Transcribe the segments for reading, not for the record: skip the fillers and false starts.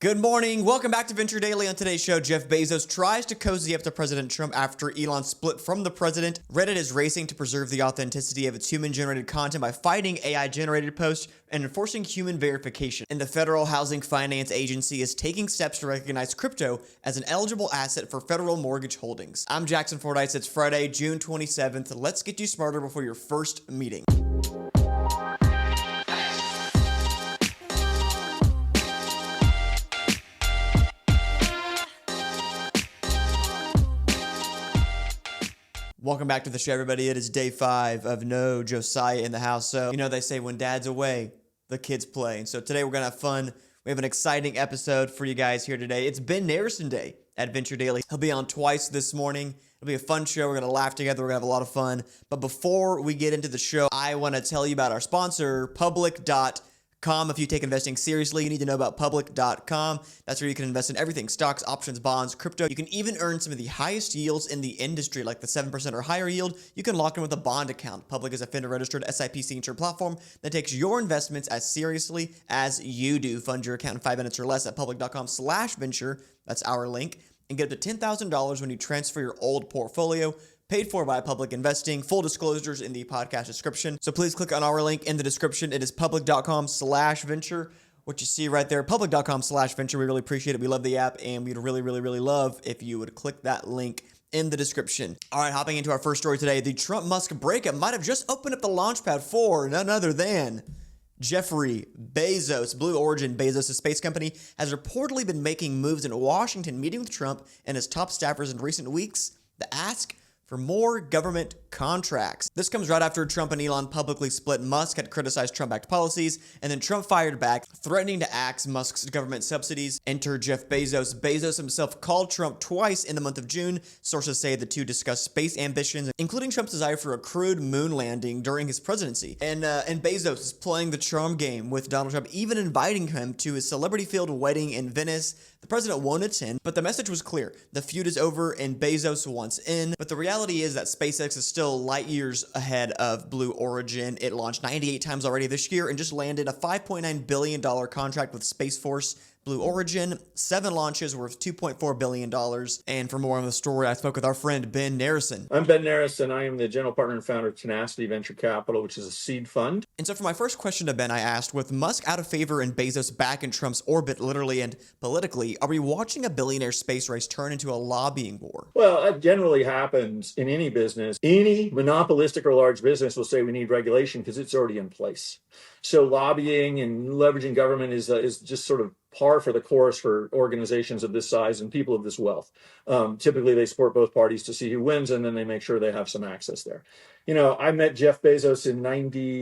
Good morning. Welcome back to Venture Daily. On today's show, Jeff Bezos tries to cozy up to President Trump after Elon split from the president. Reddit is racing to preserve the authenticity of its human-generated content by fighting AI-generated posts and enforcing human verification. And the Federal Housing Finance Agency is taking steps to recognize crypto as an eligible asset for federal mortgage holdings. I'm Jackson Fordyce. It's Friday, June 27th. Let's get you smarter before your first meeting. Welcome back to the show, everybody. It is day 5 of no Josiah in the house. So, they say when dad's away, the kids play. And so today we're going to have fun. We have an exciting episode for you guys here today. It's Ben Narasin Day at Venture Daily. He'll be on twice this morning. It'll be a fun show. We're going to laugh together. We're going to have a lot of fun. But before we get into the show, I want to tell you about our sponsor, Public.com. If you take investing seriously, you need to know about Public.com. That's where you can invest in everything: stocks, options, bonds, crypto. You can even earn some of the highest yields in the industry, like the 7% or higher yield. You can lock in with a bond account. Public is a FINRA-registered SIP signature platform that takes your investments as seriously as you do. Fund your account in 5 minutes or less at Public.com/venture. That's our link. And get up to $10,000 when you transfer your old portfolio. Paid for by Public Investing. Full disclosures in the podcast description. So please click on our link in the description. It is public.com/venture. What you see right there, public.com/venture. We really appreciate it. We love the app, and we'd really love if you would click that link in the description. All right, hopping into our first story today. The Trump-Musk breakup might have just opened up the launchpad for none other than Jeffrey Bezos. Blue Origin, Bezos' space company, has reportedly been making moves in Washington, meeting with Trump and his top staffers in recent weeks. The ask for more government contracts. This comes right after Trump and Elon publicly split. Musk had criticized Trump-backed policies, and then Trump fired back, threatening to axe Musk's government subsidies. Enter Jeff Bezos. Bezos himself called Trump twice in the month of June. Sources say the two discussed space ambitions, including Trump's desire for a crewed moon landing during his presidency. And Bezos is playing the charm game with Donald Trump, even inviting him to his celebrity-filled wedding in Venice. The president won't attend, but the message was clear. The feud is over and Bezos wants in. But the reality is that SpaceX is still light years ahead of Blue Origin. It launched 98 times already this year and just landed a $5.9 billion contract with Space Force. Blue Origin, 7 launches worth $2.4 billion. And for more on the story, I spoke with our friend Ben Narasin. I'm Ben Narasin. I am the general partner and founder of Tenacity Venture Capital, which is a seed fund. And so for my first question to Ben, I asked, with Musk out of favor and Bezos back in Trump's orbit, literally and politically, are we watching a billionaire space race turn into a lobbying war? Well, that generally happens in any business. Any monopolistic or large business will say we need regulation because it's already in place. So lobbying and leveraging government is just sort of par for the course for organizations of this size and people of this wealth. Typically, they support both parties to see who wins, and then they make sure they have some access there. I met Jeff Bezos in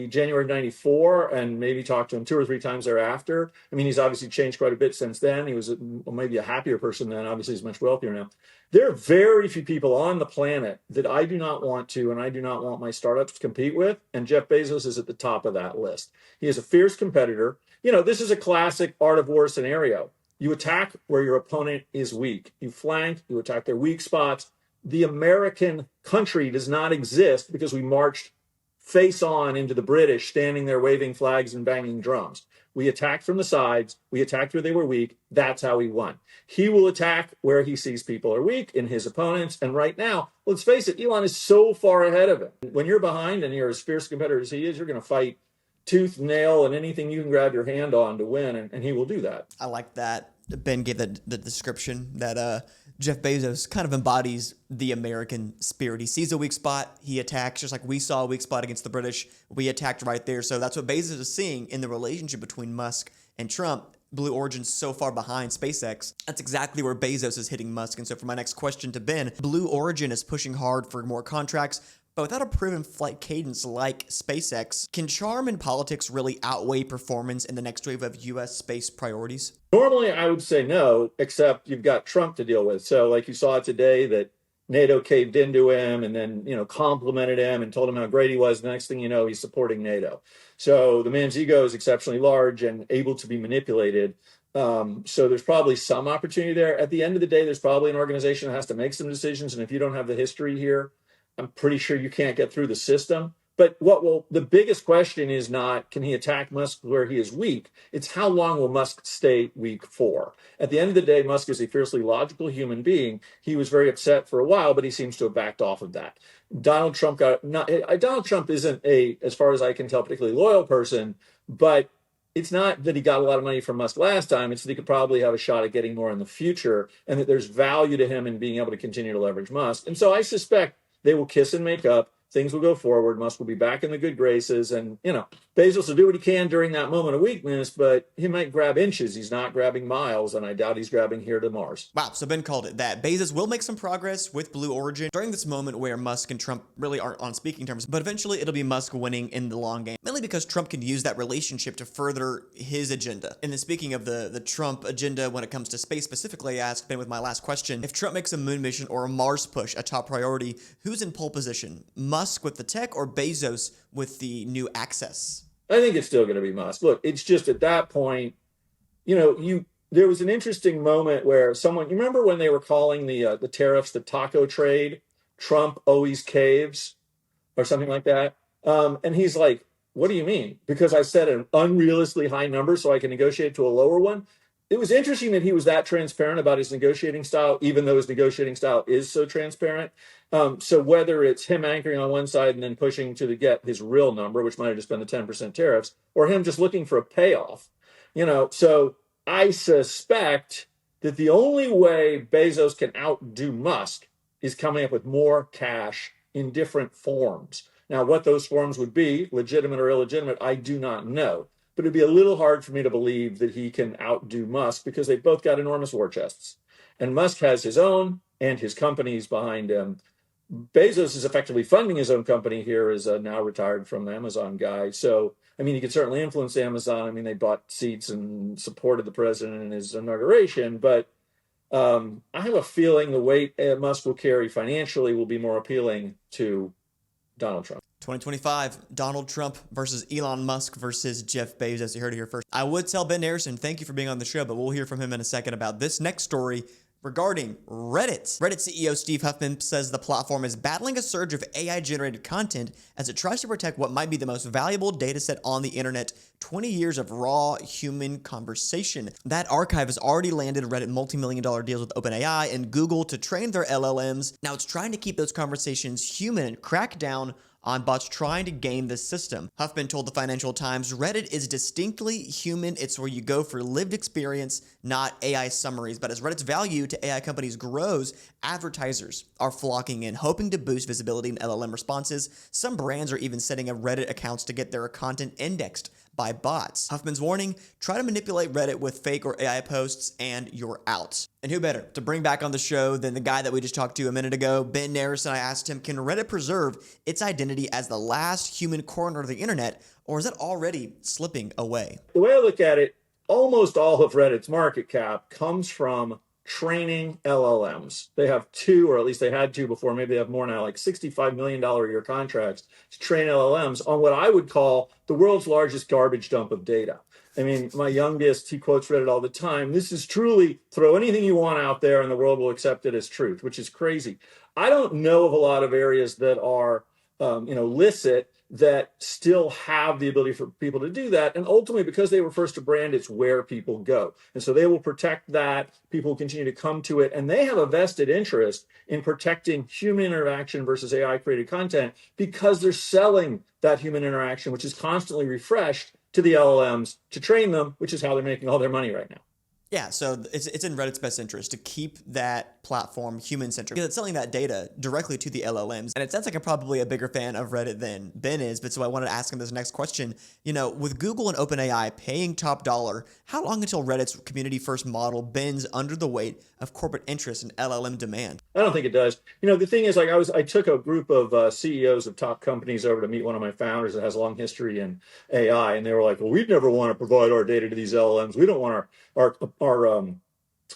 January of 94 and maybe talked to him 2 or 3 times thereafter. I mean, he's obviously changed quite a bit since then. He was maybe a happier person then. Obviously, he's much wealthier now. There are very few people on the planet that I do not want to, and I do not want my startups to compete with. And Jeff Bezos is at the top of that list. He is a fierce competitor. This is a classic art of war scenario. You attack where your opponent is weak. You flank, you attack their weak spots. The American country does not exist because we marched face on into the British, standing there waving flags and banging drums. We attacked from the sides. We attacked where they were weak. That's how he won. He will attack where he sees people are weak in his opponents. And right now, let's face it, Elon is so far ahead of him. When you're behind and you're as fierce a competitor as he is, you're going to fight tooth, nail, and anything you can grab your hand on to win, and he will do that. I like that. Ben gave the description that Jeff Bezos kind of embodies the American spirit. He sees a weak spot, he attacks, just like we saw a weak spot against the British. We attacked right there. So that's what Bezos is seeing in the relationship between Musk and Trump. Blue Origin's so far behind SpaceX. That's exactly where Bezos is hitting Musk. And so for my next question to Ben, Blue Origin is pushing hard for more contracts, but without a proven flight cadence like SpaceX. Can charm and politics really outweigh performance in the next wave of U.S. space priorities? Normally, I would say no, except you've got Trump to deal with. So like you saw today that NATO caved into him and then, complimented him and told him how great he was. The next thing you know, he's supporting NATO. So the man's ego is exceptionally large and able to be manipulated. So there's probably some opportunity there. At the end of the day, there's probably an organization that has to make some decisions. And if you don't have the history here, I'm pretty sure you can't get through the system. But the biggest question is not, can he attack Musk where he is weak? It's how long will Musk stay weak for? At the end of the day, Musk is a fiercely logical human being. He was very upset for a while, but he seems to have backed off of that. Donald Trump isn't as far as I can tell, particularly loyal person, but it's not that he got a lot of money from Musk last time. It's that he could probably have a shot at getting more in the future, and that there's value to him in being able to continue to leverage Musk. And so I suspect they will kiss and make up. Things will go forward. Musk will be back in the good graces. And, Bezos will do what he can during that moment of weakness, but he might grab inches. He's not grabbing miles, and I doubt he's grabbing here to Mars. Wow, so Ben called it that. Bezos will make some progress with Blue Origin during this moment where Musk and Trump really aren't on speaking terms, but eventually it'll be Musk winning in the long game, mainly because Trump can use that relationship to further his agenda. And then speaking of the Trump agenda when it comes to space specifically, I asked Ben with my last question, if Trump makes a moon mission or a Mars push a top priority, who's in pole position? Musk with the tech or Bezos with the new access? I think it's still going to be Musk. Look, it's just at that point, there was an interesting moment where you remember when they were calling the tariffs the taco trade, Trump always caves, or something like that. And he's like, what do you mean? Because I set an unrealistically high number so I can negotiate to a lower one. It was interesting that he was that transparent about his negotiating style, even though his negotiating style is so transparent. So whether it's him anchoring on one side and then pushing to get his real number, which might have just been the 10% tariffs, or him just looking for a payoff, so I suspect that the only way Bezos can outdo Musk is coming up with more cash in different forms. Now, what those forms would be, legitimate or illegitimate, I do not know. But it'd be a little hard for me to believe that he can outdo Musk because they've both got enormous war chests. And Musk has his own and his companies behind him. Bezos is effectively funding his own company here as a now retired from Amazon guy. So, he could certainly influence Amazon. They bought seats and supported the president in his inauguration. But I have a feeling the weight Musk will carry financially will be more appealing to Donald Trump. 2025, Donald Trump versus Elon Musk versus Jeff Bezos. You heard it here first. I would tell Ben Narasin, thank you for being on the show, but we'll hear from him in a second about this next story regarding Reddit. Reddit CEO Steve Huffman says the platform is battling a surge of AI-generated content as it tries to protect what might be the most valuable data set on the internet, 20 years of raw human conversation. That archive has already landed Reddit multi-million-dollar deals with OpenAI and Google to train their LLMs. Now it's trying to keep those conversations human and crack down on bots trying to game the system. Huffman told the Financial Times, Reddit is distinctly human. It's where you go for lived experience, not AI summaries. But as Reddit's value to AI companies grows, advertisers are flocking in, hoping to boost visibility in LLM responses. Some brands are even setting up Reddit accounts to get their content indexed by bots. Huffman's warning, try to manipulate Reddit with fake or AI posts and you're out. And who better to bring back on the show than the guy that we just talked to a minute ago, Ben Narasin. I asked him, can Reddit preserve its identity as the last human corner of the internet, or is it already slipping away? The way I look at it, almost all of Reddit's market cap comes from training LLMs. They have two, or at least they had two before, maybe they have more now, like $65 million a year contracts to train LLMs on what I would call the world's largest garbage dump of data. My youngest, he quotes Reddit all the time. This is truly throw anything you want out there and the world will accept it as truth, which is crazy. I don't know of a lot of areas that are, licit that still have the ability for people to do that. And ultimately, because they were first to brand, it's where people go. And so they will protect that. People will continue to come to it. And they have a vested interest in protecting human interaction versus AI created content because they're selling that human interaction, which is constantly refreshed to the LLMs to train them, which is how they're making all their money right now. Yeah, so it's in Reddit's best interest to keep that platform human-centric because it's selling that data directly to the LLMs. And it sounds like I'm probably a bigger fan of Reddit than Ben is, but so I wanted to ask him this next question. With Google and OpenAI paying top dollar, how long until Reddit's community-first model bends under the weight of corporate interest and LLM demand? I don't think it does. The thing is, I took a group of CEOs of top companies over to meet one of my founders that has a long history in AI, and they were like, well, we'd never want to provide our data to these LLMs. We don't want our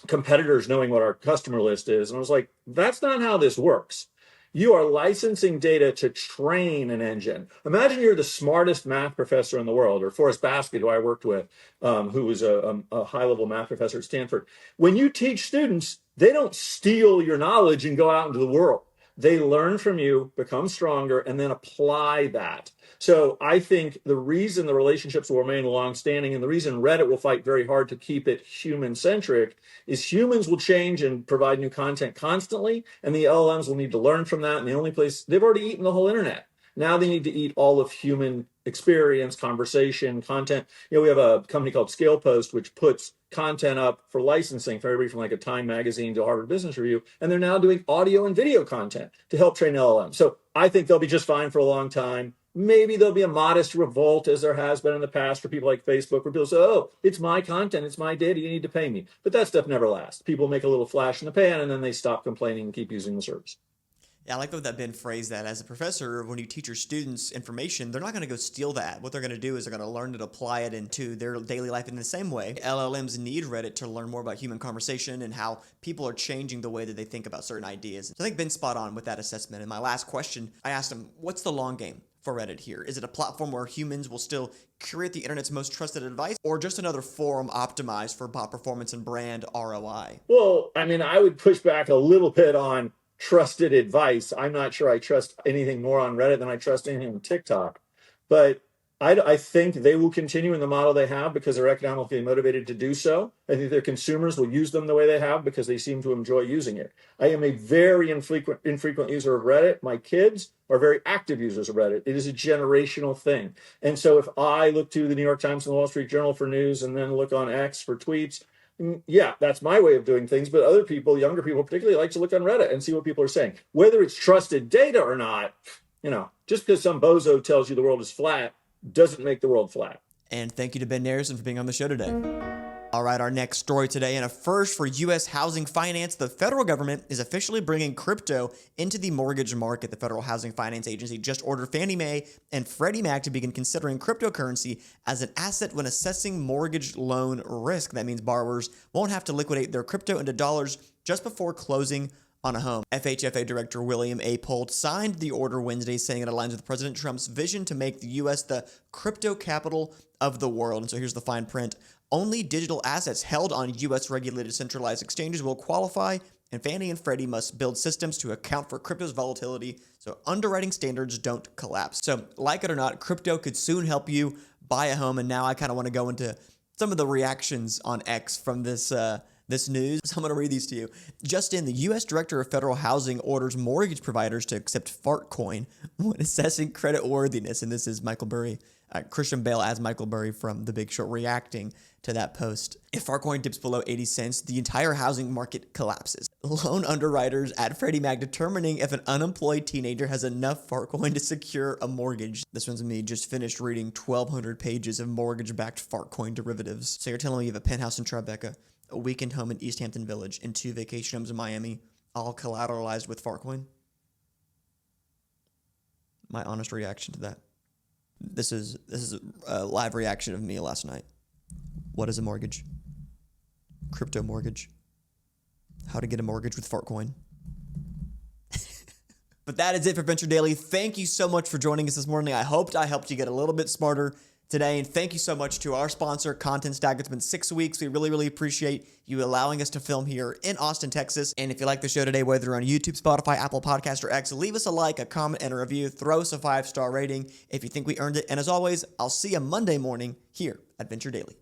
competitors knowing what our customer list is. And I was like, that's not how this works. You are licensing data to train an engine. Imagine you're the smartest math professor in the world, or Forrest Basket, who I worked with, who was a high-level math professor at Stanford. When you teach students, they don't steal your knowledge and go out into the world. They learn from you, become stronger, and then apply that. So I think the reason the relationships will remain long-standing and the reason Reddit will fight very hard to keep it human-centric is humans will change and provide new content constantly, and the LLMs will need to learn from that. And the only place they've already eaten the whole internet. Now they need to eat all of human experience, conversation, content. We have a company called ScalePost, which puts content up for licensing for everybody from like a Time magazine to Harvard Business Review. And they're now doing audio and video content to help train LLM. So I think they'll be just fine for a long time. Maybe there'll be a modest revolt, as there has been in the past for people like Facebook, where people say, oh, it's my content, it's my data, you need to pay me. But that stuff never lasts. People make a little flash in the pan, and then they stop complaining and keep using the service. Yeah, I like that Ben phrased that. As a professor, when you teach your students information, they're not going to go steal that. What they're going to do is they're going to learn to apply it into their daily life in the same way. LLMs need Reddit to learn more about human conversation and how people are changing the way that they think about certain ideas. So I think Ben's spot on with that assessment. And my last question, I asked him, what's the long game for Reddit here? Is it a platform where humans will still curate the internet's most trusted advice, or just another forum optimized for bot performance and brand ROI? Well, I mean, I would push back a little bit on trusted advice. I'm not sure I trust anything more on Reddit than I trust anything on TikTok. But I think they will continue in the model they have because they're economically motivated to do so. I think their consumers will use them the way they have because they seem to enjoy using it. I am a very infrequent user of Reddit. My kids are very active users of Reddit. It is a generational thing. And so if I look to the New York Times and the Wall Street Journal for news and then look on X for tweets, yeah, that's my way of doing things. But other people, younger people particularly, like to look on Reddit and see what people are saying. Whether it's trusted data or not, just because some bozo tells you the world is flat doesn't make the world flat. And thank you to Ben Narasin for being on the show today. All right, our next story today, and a first for U.S. housing finance, the federal government is officially bringing crypto into the mortgage market. The Federal Housing Finance Agency just ordered Fannie Mae and Freddie Mac to begin considering cryptocurrency as an asset when assessing mortgage loan risk. That means borrowers won't have to liquidate their crypto into dollars just before closing on a home. FHFA Director William A. Polt signed the order Wednesday, saying it aligns with President Trump's vision to make the U.S. the crypto capital of the world. And so here's the fine print. Only digital assets held on U.S. regulated centralized exchanges will qualify, and Fannie and Freddie must build systems to account for crypto's volatility so underwriting standards don't collapse. So, like it or not, crypto could soon help you buy a home, and now I kind of want to go into some of the reactions on X from this news. So I'm going to read these to you. Just in, the U.S. Director of Federal Housing orders mortgage providers to accept Fartcoin when assessing credit worthiness. And this is Michael Burry, Christian Bale as Michael Burry from The Big Short, reacting to that post. If Fartcoin dips below 80 cents, the entire housing market collapses. Loan underwriters at Freddie Mac determining if an unemployed teenager has enough Fartcoin to secure a mortgage. This one's me, just finished reading 1,200 pages of mortgage-backed Fartcoin derivatives. So you're telling me you have a penthouse in Tribeca, a weekend home in East Hampton Village, and 2 vacation homes in Miami, all collateralized with Fartcoin? My honest reaction to that. This is a live reaction of me last night. What is a mortgage? Crypto mortgage. How to get a mortgage with Fartcoin. But that is it for Venture Daily. Thank you so much for joining us this morning. I hoped I helped you get a little bit smarter today. And thank you so much to our sponsor, Content Stack. It's been 6 weeks. We really appreciate you allowing us to film here in Austin, Texas. And if you like the show today, whether you're on YouTube, Spotify, Apple Podcast, or X, leave us a like, a comment, and a review. Throw us a 5-star rating if you think we earned it. And as always, I'll see you Monday morning here at Venture Daily.